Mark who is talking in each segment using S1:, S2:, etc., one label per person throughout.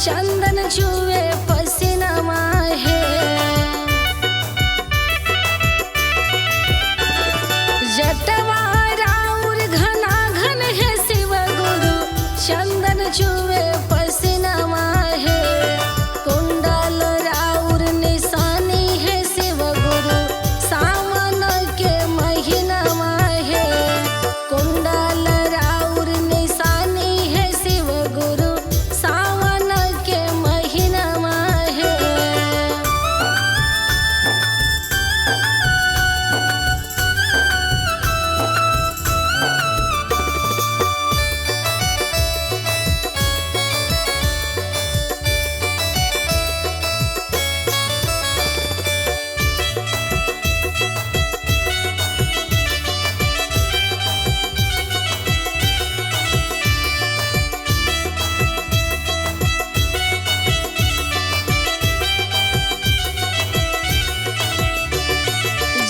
S1: चंदन छुए पसीनामा है। जटवा राउर घना घन है शिव गुरु, चंदन छुए पसीनामा है। कुंडल राउर निशानी है शिव गुरु, सावन के महीनामा है। कुंडल राउर निशानी है शिव गुरु, सावन के महीनामा है।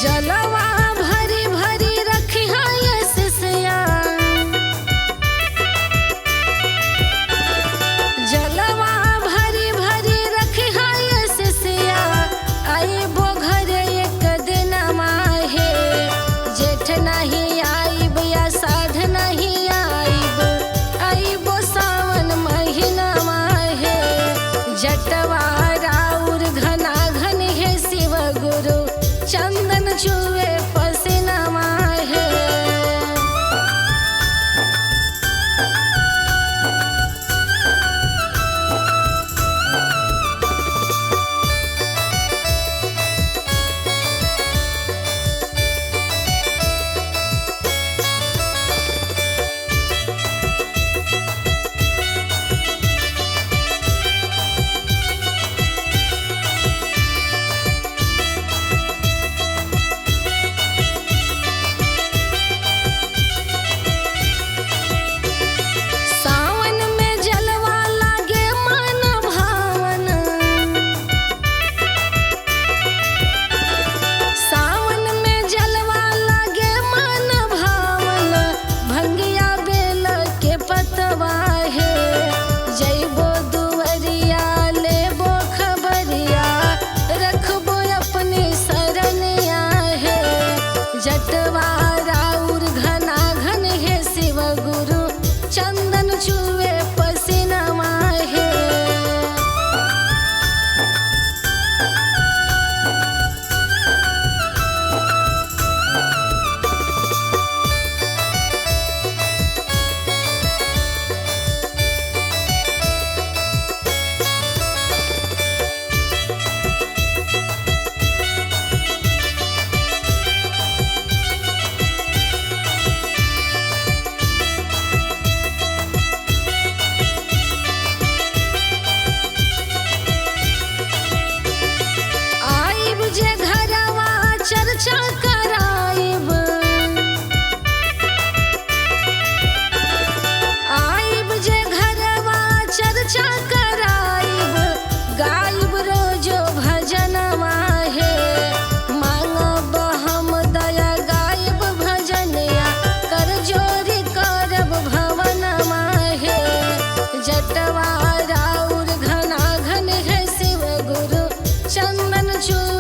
S1: जलवा भरी भरी रखिया ये शिष्या, जलवा भरी भरी रखिया ये शिष्या। आइबो घर एक दिनमा है, जेठ नहीं आइब या साध नहीं आइब, आइबो सावन महीनामा है। जटवा राउर घना घन है शिव गुरु, चंदन छुए पसीनामा है। सावन में जलवा लागे मन भावन, सावन में जलवा लागे मन भावन। भंगिया बेल के पतवा है, जइबो दुवरिया लेबो खबरिया, रखबो अपनी सरनिया है। जटवा राउर घना घन है शिव गुरु, चंदन छुए पसीनामा है। आइब जे घरवा चर्चा कराइब, आइब जे घरवा चर्चा कराइब। गाइब रोजो भजनवा है, मांगब हम दया गाइब भजनिया, कर जोरी करब भवनमा है। जटवा राउर घना घन है शिव गुरु, चंदन छुए